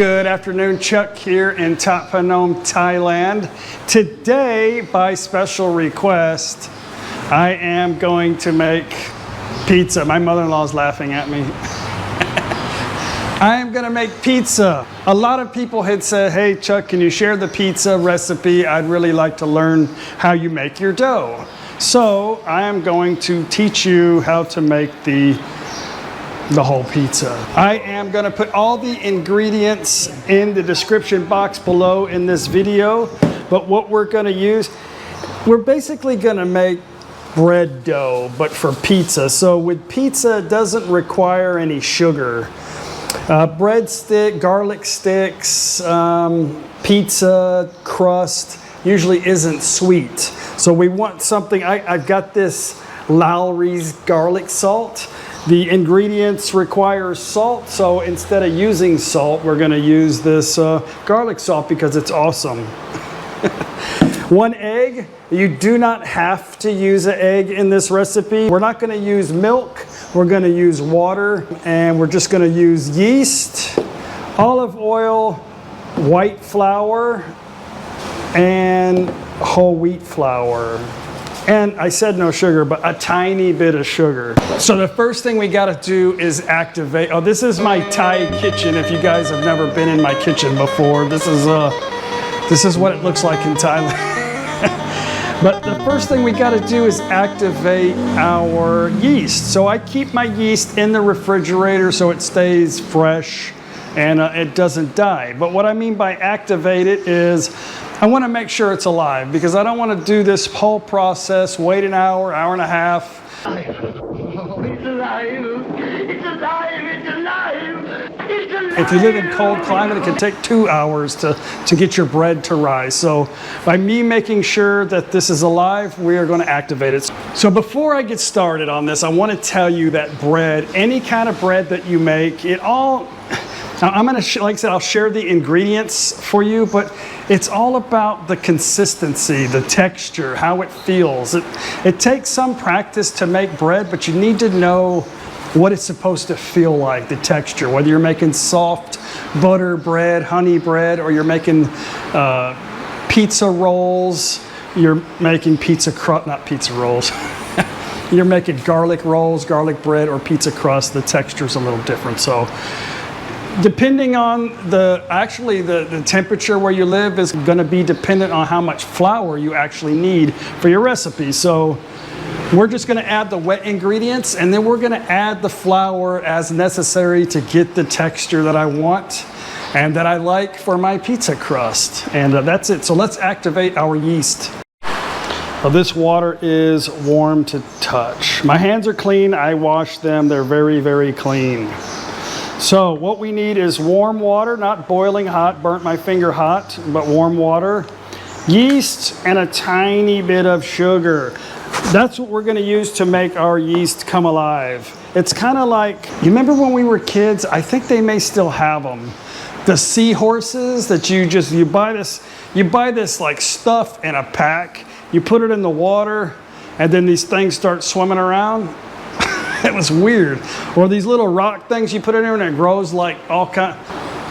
Good afternoon, Chuck here in Thap Phnom, Thailand. Today, by special request, I am going to make pizza. My mother-in-law is laughing at me. I am going to make pizza. A lot of people had said, hey Chuck, can you share the pizza recipe? I'd really like to learn how you make your dough. So I am going to teach you how to make the whole pizza. I am going to put all the ingredients in the description box below in this video, but what we're going to use, we're basically going to make bread dough, but for pizza. So with pizza, it doesn't require any sugar. Bread stick, garlic sticks, pizza crust usually isn't sweet. So we want something, I've got this Lowry's garlic salt. The ingredients require salt, so instead of using salt, we're going to use this garlic salt because it's awesome. 1 egg. You do not have to use an egg in this recipe. We're not going to use milk. We're going to use water, and we're just going to use yeast, olive oil, white flour, and whole wheat flour. And I said no sugar, but a tiny bit of sugar. So the first thing we gotta do is activate. Oh, this is my Thai kitchen. If you guys have never been in my kitchen before, this is what it looks like in Thailand. But the first thing we gotta do is activate our yeast. So I keep my yeast in the refrigerator so it stays fresh and it doesn't die. But what I mean by activate it is I want to make sure it's alive because I don't want to do this whole process, wait an hour, hour and a half. Oh, it's alive! It's alive! It's alive! It's alive! If you live in cold climate, it can take 2 hours to get your bread to rise. So by me making sure that this is alive, we are going to activate it. So before I get started on this, I want to tell you that bread, any kind of bread that you make, it all... Now I'm going to, like I said, I'll share the ingredients for you, but it's all about the consistency, the texture, how it feels. It takes some practice to make bread, but you need to know what it's supposed to feel like, the texture, whether you're making soft butter bread, honey bread, or you're making pizza rolls, you're making pizza crust, not pizza rolls. You're making garlic rolls, garlic bread, or pizza crust, the texture's a little different. So depending on the temperature where you live is going to be dependent on how much flour you actually need for your recipe. So we're just going to add the wet ingredients and then we're going to add the flour as necessary to get the texture that I want and that I like for my pizza crust. And that's it. So let's activate our yeast. Well, this water is warm to touch. My hands are clean. I washed them. They're very, very clean. So what we need is warm water, not boiling hot, burnt my finger hot, but warm water, yeast, and a tiny bit of sugar. That's what we're going to use to make our yeast come alive. It's kind of like, you remember when we were kids? I think they may still have them. The seahorses that you buy this like stuff in a pack, you put it in the water, and then these things start swimming around. It was weird. Or these little rock things you put in there and it grows like all kind.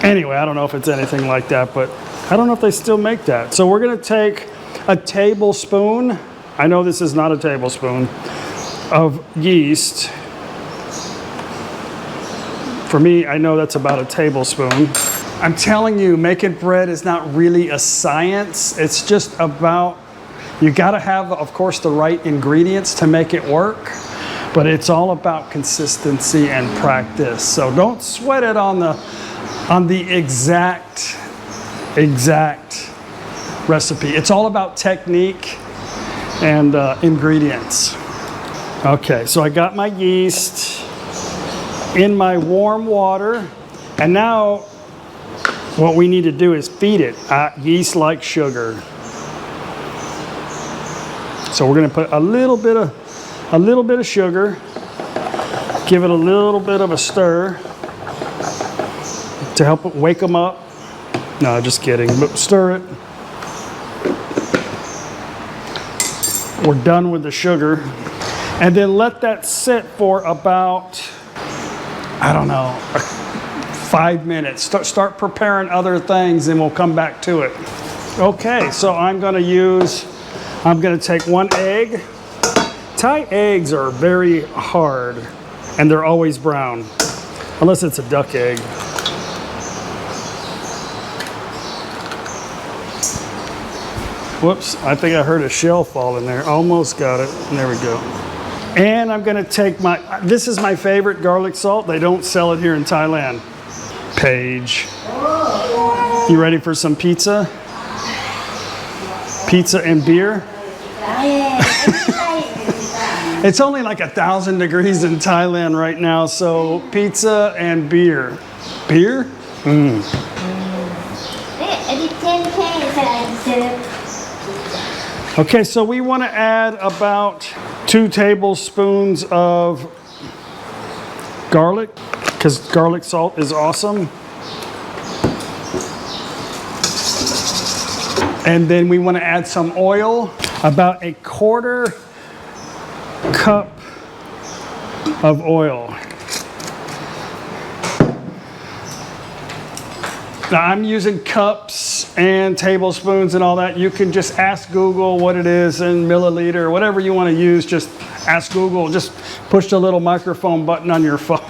Anyway, I don't know if it's anything like that, but I don't know if they still make that. So we're going to take a tablespoon. I know this is not a tablespoon of yeast. For me, I know that's about a tablespoon. I'm telling you, making bread is not really a science. It's just about, you got to have, of course, the right ingredients to make it work. But it's all about consistency and practice. So don't sweat it on the exact recipe. It's all about technique and ingredients. Okay, so I got my yeast in my warm water, and now what we need to do is feed it. Yeast like sugar. So we're going to put a little bit of sugar, give it a little bit of a stir to help it wake them up. No, just kidding, but stir it. We're done with the sugar. And then let that sit for about, I don't know, 5 minutes. Start preparing other things and we'll come back to it. Okay, so I'm gonna take 1 egg. Thai eggs are very hard and they're always brown, unless it's a duck egg. Whoops, I think I heard a shell fall in there. Almost got it. There we go. And I'm gonna take this is my favorite garlic salt. They don't sell it here in Thailand. Paige. You ready for some pizza? Pizza and beer? It's only like 1,000 degrees in Thailand right now, so pizza and beer. Beer? Mm. Okay, so we want to add about 2 tablespoons of garlic, because garlic salt is awesome. And then we want to add some oil, about 1/4 cup of oil. Now I'm using cups and tablespoons and all that. You can just ask Google what it is in milliliter, whatever you want to use. Just ask Google. Just push the little microphone button on your phone.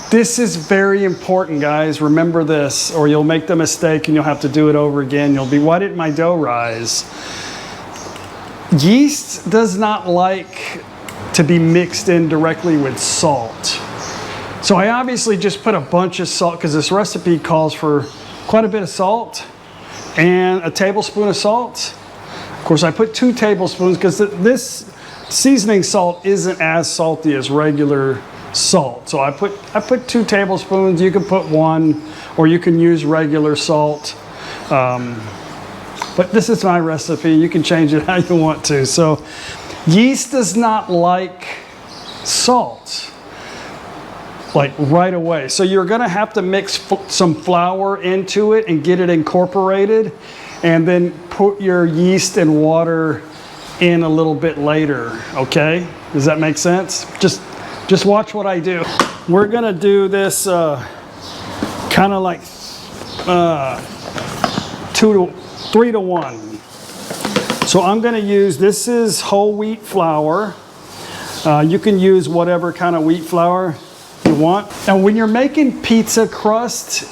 This is very important, guys. Remember this, or you'll make the mistake and you'll have to do it over again. You'll be, why didn't my dough rise? Yeast does not like to be mixed in directly with salt. So I obviously just put a bunch of salt, because this recipe calls for quite a bit of salt and a tablespoon of salt. Of course, I put 2 tablespoons because this seasoning salt isn't as salty as regular salt. So I put 2 tablespoons. You can put 1, or you can use regular salt. But this is my recipe. You can change it how you want to. So yeast does not like salt like right away. So you're gonna have to mix some flour into it and get it incorporated, and then put your yeast and water in a little bit later, okay? Does that make sense? Just watch what I do. We're gonna do this kind of like 3 to 1. So I'm gonna use, this is whole wheat flour. You can use whatever kind of wheat flour you want. And when you're making pizza crust,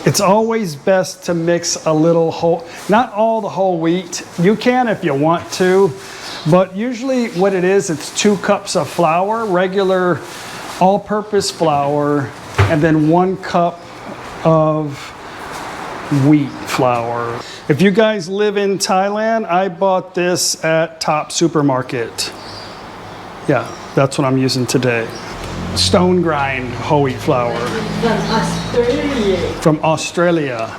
it's always best to mix a little whole, not all the whole wheat. You can if you want to, but usually what it is, it's 2 cups of flour, regular all-purpose flour, and then 1 cup of wheat flour. If you guys live in Thailand, I bought this at Top Supermarket. Yeah, that's what I'm using today. Stone grind whole wheat flour. From Australia. From Australia.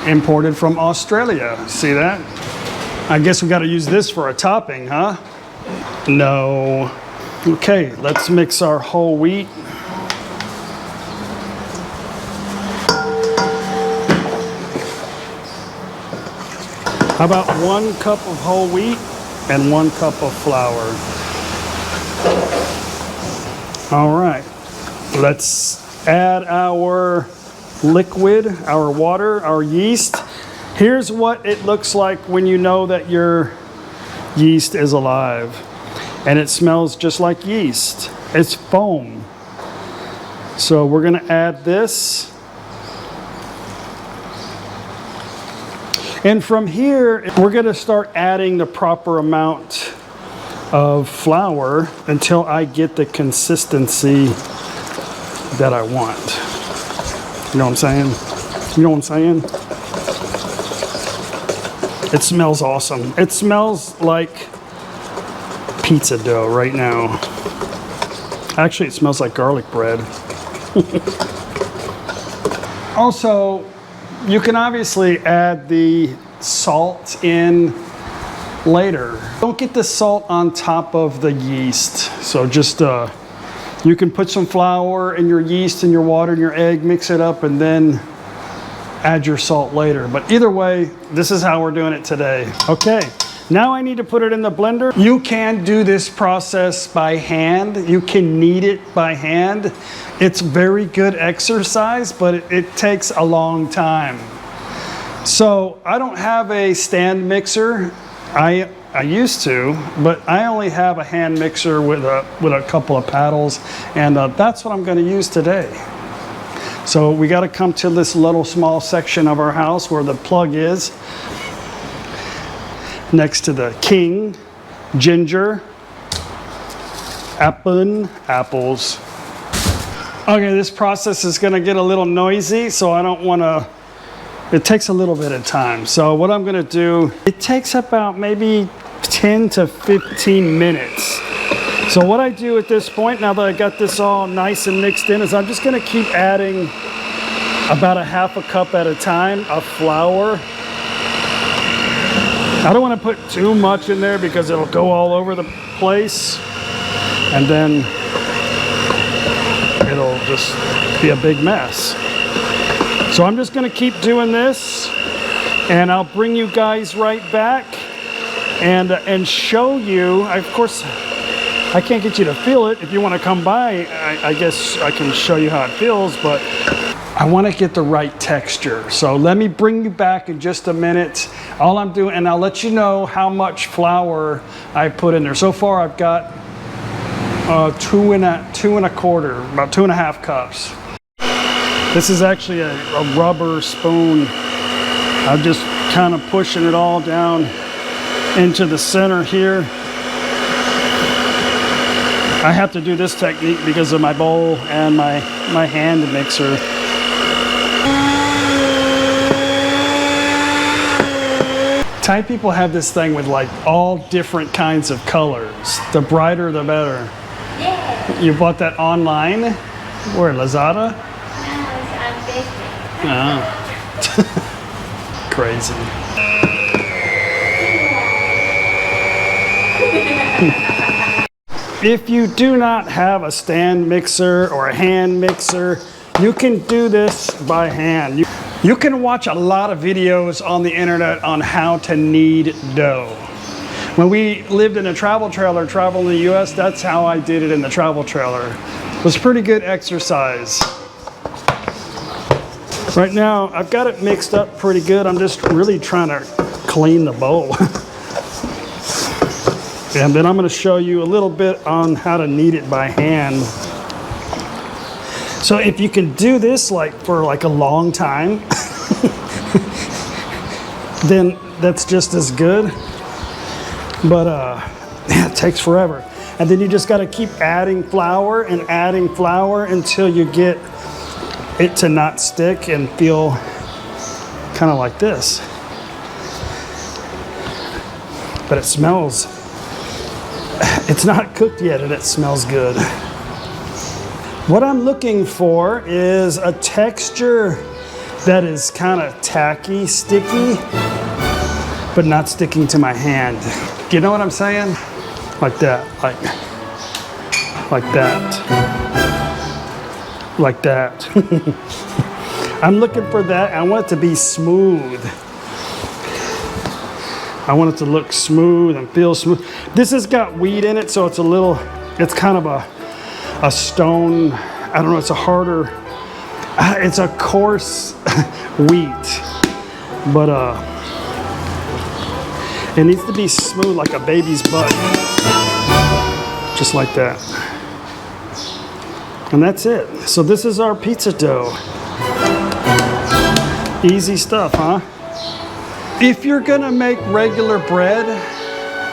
Imported from Australia. See that? I guess we got to use this for a topping, huh? No. Okay, let's mix our whole wheat. How about 1 cup of whole wheat and 1 cup of flour? All right, let's add our liquid, our water, our yeast. Here's what it looks like when you know that your yeast is alive. And it smells just like yeast. It's foam. So we're gonna add this. And from here, we're gonna start adding the proper amount of flour until I get the consistency that I want. You know what I'm saying? You know what I'm saying? It smells awesome. It smells like pizza dough right now. Actually, it smells like garlic bread. Also, you can obviously add the salt in later. Don't get the salt on top of the yeast. So just, you can put some flour and your yeast and your water and your egg, mix it up, and then add your salt later. But either way, this is how we're doing it today. Okay, Now I need to put it in the blender. You can do this process by hand. You can knead it by hand. It's very good exercise, but it takes a long time. So I don't have a stand mixer. I used to, but I only have a hand mixer with a couple of paddles, and that's what I'm going to use today. So we got to come to this little small section of our house where the plug is, next to the king, ginger, apples. Okay, this process is going to get a little noisy, so I don't want to. It takes a little bit of time. So what I'm going to do, it takes about maybe 10 to 15 minutes. So what I do at this point, now that I got this all nice and mixed in, is I'm just going to keep adding about a half a cup at a time of flour. I don't want to put too much in there because it'll go all over the place, and then it'll just be a big mess. So I'm just going to keep doing this, and I'll bring you guys right back and show you. Of course, I can't get you to feel it. If you want to come by, I guess I can show you how it feels, but I want to get the right texture. So let me bring you back in just a minute. All I'm doing, and I'll let you know how much flour I put in there. So far I've got two and a quarter, about 2.5 cups. This is actually a rubber spoon. I'm just kind of pushing it all down into the center here. I have to do this technique because of my bowl and my hand mixer. Thai people have this thing with like all different kinds of colors. The brighter the better. Yeah. You bought that online? Where, Lazada? Oh. Crazy. If you do not have a stand mixer or a hand mixer, you can do this by hand. You can watch a lot of videos on the internet on how to knead dough. When we lived in a travel trailer, traveling in the US, that's how I did it in the travel trailer. It was pretty good exercise. Right now, I've got it mixed up pretty good. I'm just really trying to clean the bowl. And then I'm going to show you a little bit on how to knead it by hand. So if you can do this for a long time, then that's just as good. But it takes forever. And then you just got to keep adding flour until you get it to not stick and feel kind of like this. But it smells, it's not cooked yet and it smells good. What I'm looking for is a texture that is kind of tacky, sticky, but not sticking to my hand. You know what I'm saying? Like that, like that. Like that. I'm looking for that. I want it to be smooth. I want it to look smooth and feel smooth. This has got wheat in it, so it's kind of a stone. I don't know, it's a harder, it's a coarse wheat, but it needs to be smooth like a baby's butt. Just like that. And that's it. So this is our pizza dough. Easy stuff, huh? If you're gonna make regular bread,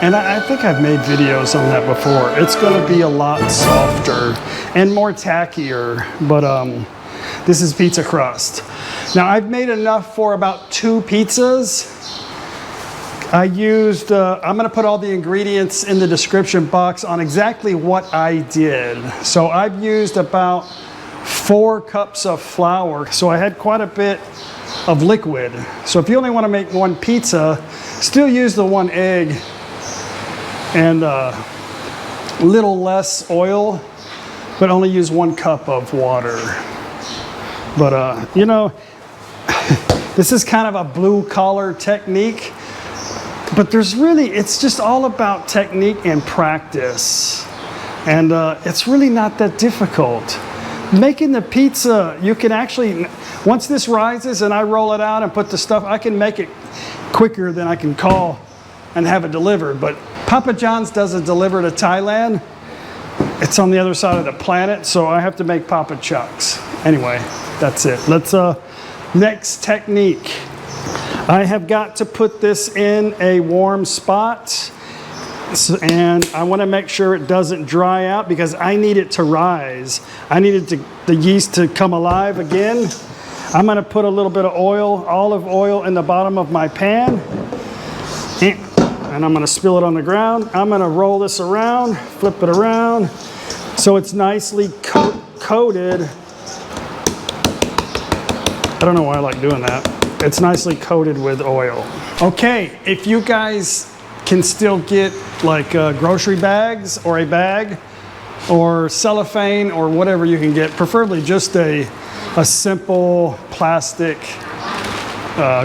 and I think I've made videos on that before, it's gonna be a lot softer and more tackier, but this is pizza crust. Now I've made enough for about 2 pizzas. I used, I'm gonna put all the ingredients in the description box on exactly what I did. So I've used about 4 cups of flour. So I had quite a bit of liquid. So if you only wanna make 1 pizza, still use the 1 egg and a little less oil, but only use 1 cup of water. But you know, this is kind of a blue collar technique. But there's really, it's just all about technique and practice. And it's really not that difficult. Making the pizza, you can actually, once this rises and I roll it out and put the stuff, I can make it quicker than I can call and have it delivered. But Papa John's doesn't deliver to Thailand. It's on the other side of the planet, so I have to make Papa Chucks. Anyway, that's it. Let's, next technique. I have got to put this in a warm spot. And I want to make sure it doesn't dry out because I need it to rise. I need it to, the yeast to come alive again. I'm going to put a little bit of oil, olive oil, in the bottom of my pan. And I'm going to spill it on the ground. I'm going to roll this around, flip it around, so it's nicely coated. I don't know why I like doing that. It's nicely coated with oil. Okay, if you guys can still get like grocery bags or a bag or cellophane or whatever you can get, preferably just a simple plastic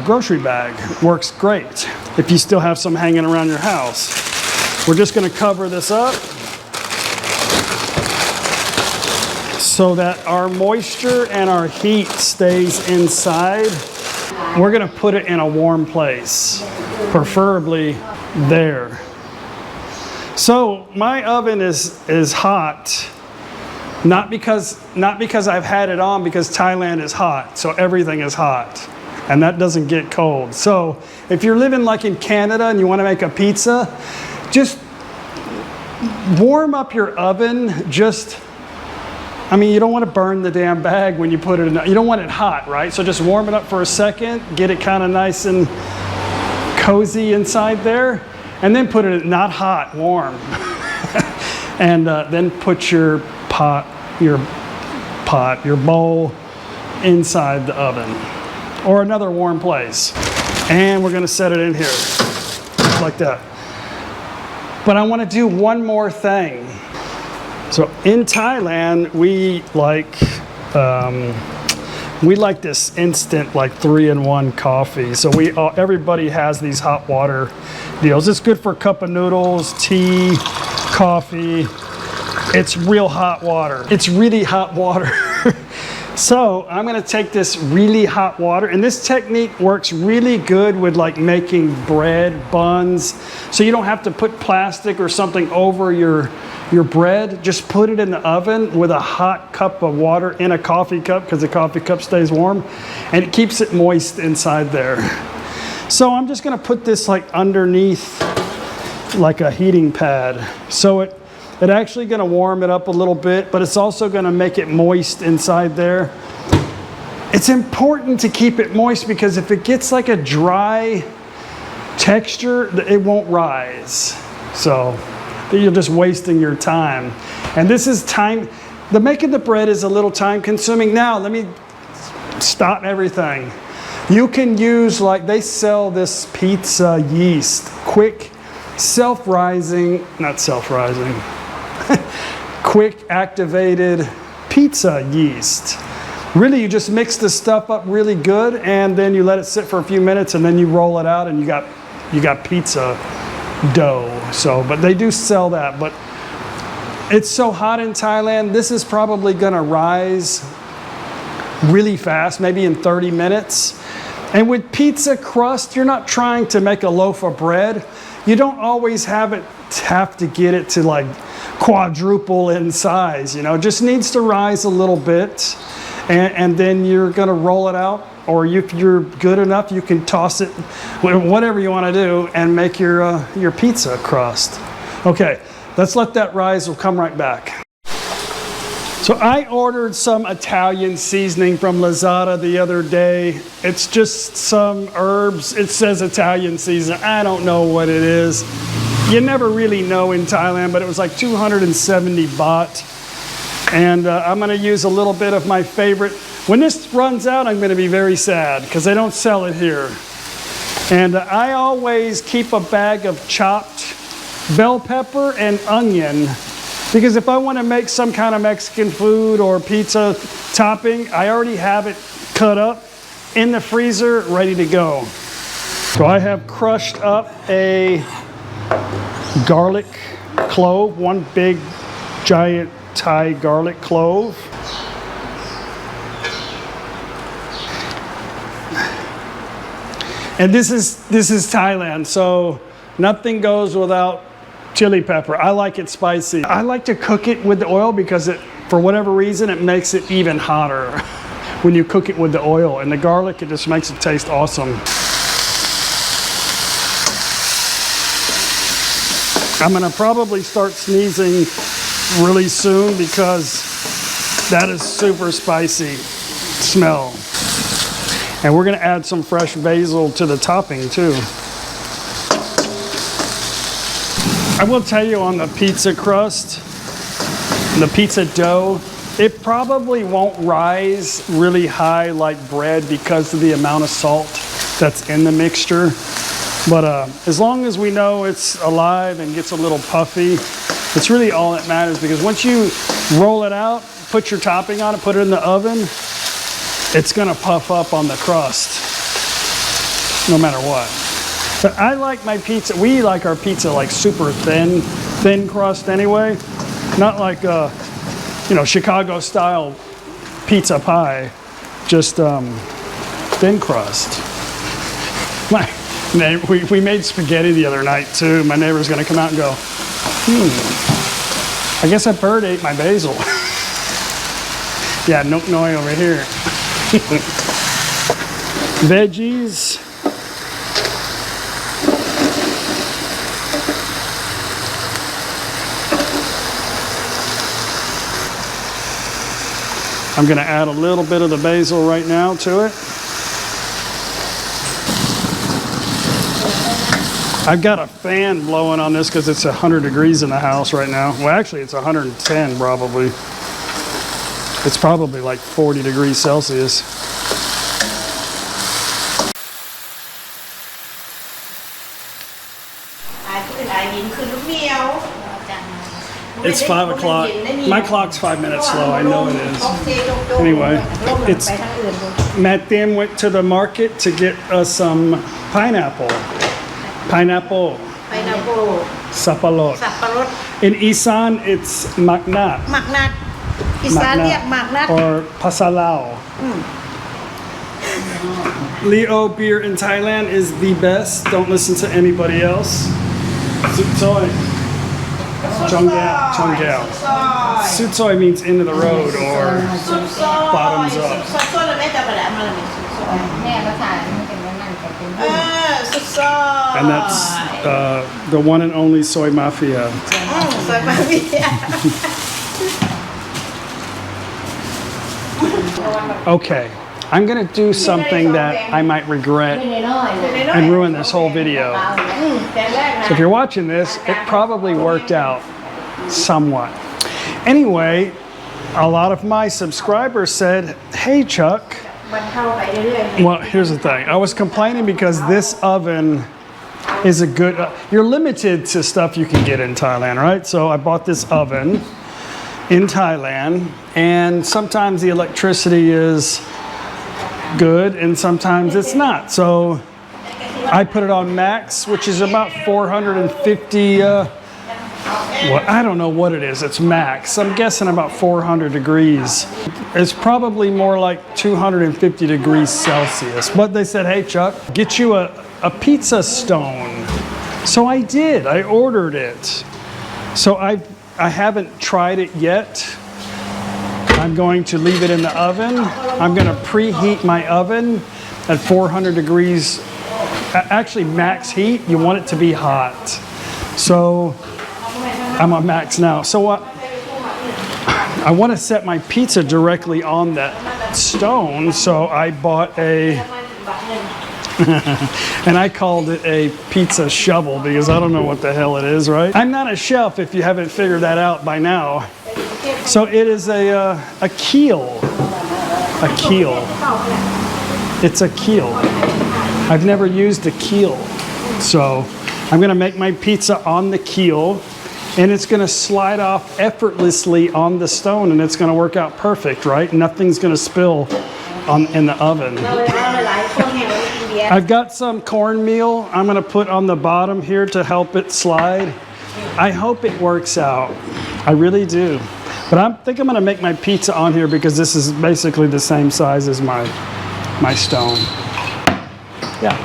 grocery bag works great if you still have some hanging around your house. We're just going to cover this up so that our moisture and our heat stays inside. We're going to put it in a warm place, preferably there. So my oven is hot, not because I've had it on, because Thailand is hot, so everything is hot, and that doesn't get cold. So if you're living like in Canada and you want to make a pizza, just warm up your oven. I mean, you don't want to burn the damn bag when you put it in. You don't want it hot, right? So just warm it up for a second, get it kind of nice and cozy inside there, and then put it in, not hot, warm. And then put your bowl inside the oven or another warm place. And we're going to set it in here like that. But I want to do one more thing. So in Thailand, we like this instant, like 3-in-1 coffee. So everybody has these hot water deals. It's good for a cup of noodles, tea, coffee. It's real hot water. It's really hot water. So I'm gonna take this really hot water, and this technique works really good with like making bread, buns. So you don't have to put plastic or something over your bread. Just put it in the oven with a hot cup of water in a coffee cup, because the coffee cup stays warm and it keeps it moist inside there. So I'm just gonna put this like underneath like a heating pad. So it actually gonna warm it up a little bit, but it's also gonna make it moist inside there. It's important to keep it moist because if it gets like a dry texture, it won't rise. So you're just wasting your time. And this is time, making the bread is a little time consuming. Now, let me stop everything. You can use, like they sell this pizza yeast, quick, quick activated pizza yeast. Really, you just mix this stuff up really good, and then you let it sit for a few minutes, and then you roll it out, and you got pizza dough. So, but they do sell that. But it's so hot in Thailand, this is probably gonna rise really fast, maybe in 30 minutes. And with pizza crust, you're not trying to make a loaf of bread. You don't always have to get it to like quadruple in size, you know. It just needs to rise a little bit, and then you're gonna roll it out, or if you're good enough, you can toss it, whatever you wanna do, and make your pizza crust. Okay, let's let that rise, we'll come right back. So I ordered some Italian seasoning from Lazada the other day. It's just some herbs. It says Italian seasoning. I don't know what it is. You never really know in Thailand, but it was like 270 baht. And I'm gonna use a little bit of my favorite. When this runs out, I'm gonna be very sad because they don't sell it here. And I always keep a bag of chopped bell pepper and onion, because if I want to make some kind of Mexican food or pizza topping, I already have it cut up in the freezer, ready to go. So I have crushed up a garlic clove, one big giant Thai garlic clove. And this is Thailand, so nothing goes without chili pepper. I like it spicy. I like to cook it with the oil because for whatever reason, it makes it even hotter when you cook it with the oil. And the garlic, it just makes it taste awesome. I'm gonna probably start sneezing really soon because that is super spicy smell. And we're gonna add some fresh basil to the topping too. I will tell you on the pizza crust, the pizza dough, it probably won't rise really high like bread because of the amount of salt that's in the mixture. But as long as we know it's alive and gets a little puffy, it's really all that matters, because once you roll it out, put your topping on it, put it in the oven, it's gonna puff up on the crust, no matter what. But I like my pizza, we like our pizza like super thin crust anyway. Not like, you know, Chicago style pizza pie, just thin crust. We made spaghetti the other night too. My neighbor's gonna come out and go, I guess a bird ate my basil. Yeah, nook noi over here. Veggies. I'm gonna add a little bit of the basil right now to it. I've got a fan blowing on this because it's 100 degrees in the house right now. Well, actually it's 110 probably. It's probably like 40 degrees Celsius. It's 5 o'clock. My clock's 5 minutes slow. I know it is. Anyway, Matt Tim went to the market to get us some pineapple. Pineapple. Sapalot. In Isan, it's maknat. Or pasalao. Leo beer in Thailand is the best. Don't listen to anybody else. Sutsoi. Chonggao. Sutsoi means end of the road or bottoms up. And that's the one and only Soy Mafia. Soy Mafia. Okay, I'm gonna do something that I might regret and ruin this whole video. So if you're watching this, it probably worked out somewhat. Anyway, a lot of my subscribers said, hey Chuck, well, here's the thing. I was complaining because this oven is a good, you're limited to stuff you can get in Thailand, right? So I bought this oven in Thailand, and sometimes the electricity is good and sometimes it's not. So I put it on max, which is about 450, well, I don't know what it is, it's max. I'm guessing about 400 degrees. It's probably more like 250 degrees Celsius. But they said, hey Chuck, get you a pizza stone. So I did, I ordered it. So I haven't tried it yet. I'm going to leave it in the oven. I'm gonna preheat my oven at 400 degrees, actually max heat. You want it to be hot. So I'm on max now. So I want to set my pizza directly on that stone. So I bought a, and I called it a pizza shovel because I don't know what the hell it is, right? I'm not a chef if you haven't figured that out by now. So it is a keel. A keel. It's a keel. I've never used a keel. So I'm gonna make my pizza on the keel, and it's gonna slide off effortlessly on the stone, and it's gonna work out perfect, right? Nothing's gonna spill in the oven. I've got some cornmeal I'm gonna put on the bottom here to help it slide. I hope it works out. I really do. But I think I'm gonna make my pizza on here because this is basically the same size as my stone. Yeah.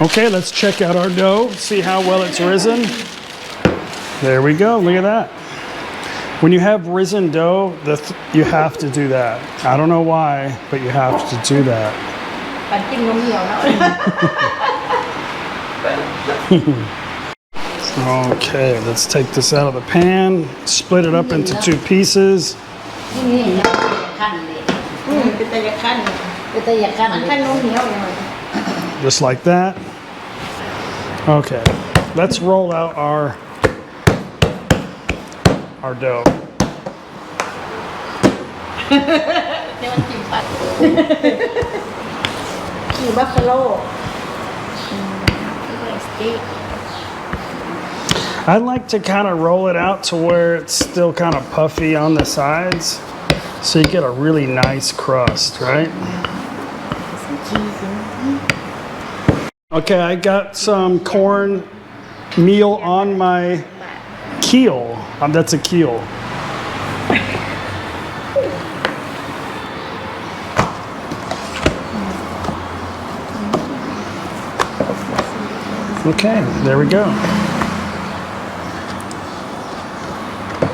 Okay, let's check out our dough, see how well it's risen. There we go, look at that. When you have risen dough, you have to do that. I don't know why, but you have to do that. Okay, let's take this out of the pan, split it up into 2 pieces. Just like that. Okay, let's roll out our dough. I like to kind of roll it out to where it's still kind of puffy on the sides, so you get a really nice crust, right? Okay, I got some corn meal on my keel. That's a keel. Okay, there we go.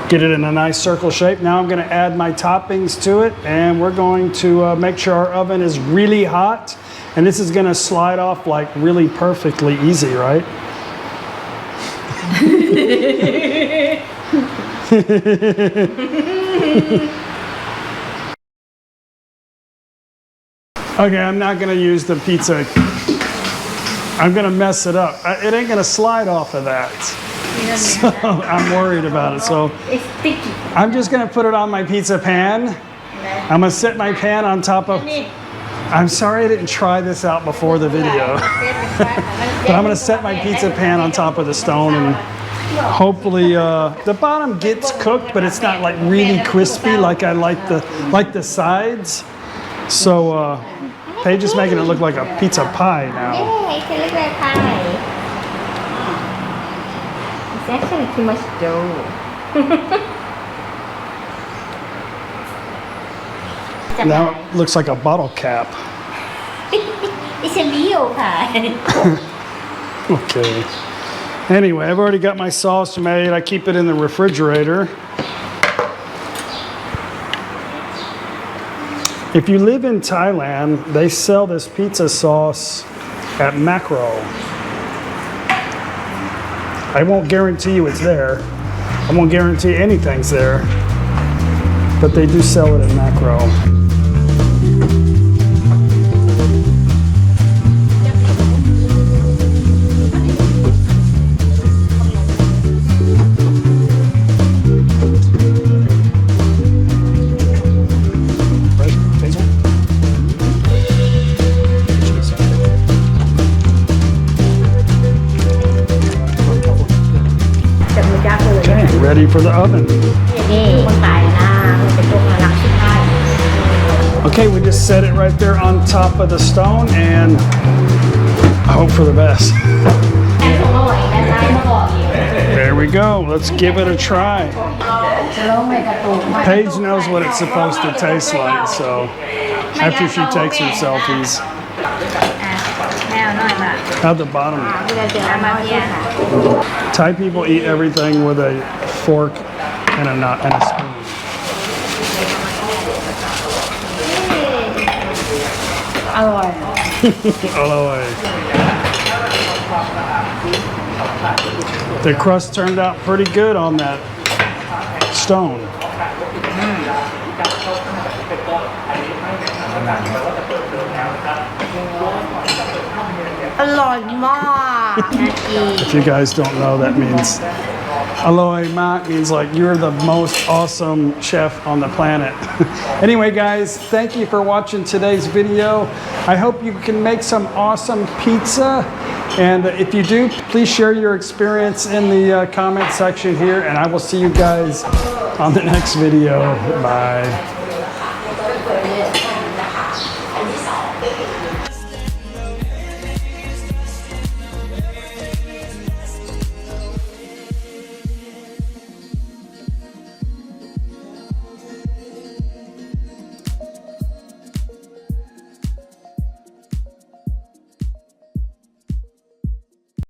Get it in a nice circle shape. Now I'm going to add my toppings to it, and we're going to make sure our oven is really hot, and this is going to slide off like really perfectly easy, right? Okay, I'm not going to use the pizza. I'm going to mess it up. It ain't going to slide off of that. So I'm worried about it. So It's sticky. I'm just going to put it on my pizza pan. I'm going to set my pan on top of... I'm sorry I didn't try this out before the video. But I'm going to set my pizza pan on top of the stone, and hopefully the bottom gets cooked, but it's not like really crispy like I like the sides. So Paige is making it look like a pizza pie now. Yeah, it can look like pie. It's actually too much dough. Now it looks like a bottle cap. It's a real pie. Okay. Anyway, I've already got my sauce made. I keep it in the refrigerator. If you live in Thailand, they sell this pizza sauce at Macro. I won't guarantee you it's there. I won't guarantee anything's there. But they do sell it at Macro. Ready for the oven. Okay, we just set it right there on top of the stone, and I hope for the best. There we go. Let's give it a try. Paige knows what it's supposed to taste like, so after she takes her selfies. How'd the bottom? Thai people eat everything with a fork and a spoon. The crust turned out pretty good on that stone. If you guys don't know, that means Aloy Mak means like you're the most awesome chef on the planet. Anyway, guys, thank you for watching today's video. I hope you can make some awesome pizza. And if you do, please share your experience in the comment section here. And I will see you guys on the next video. Bye.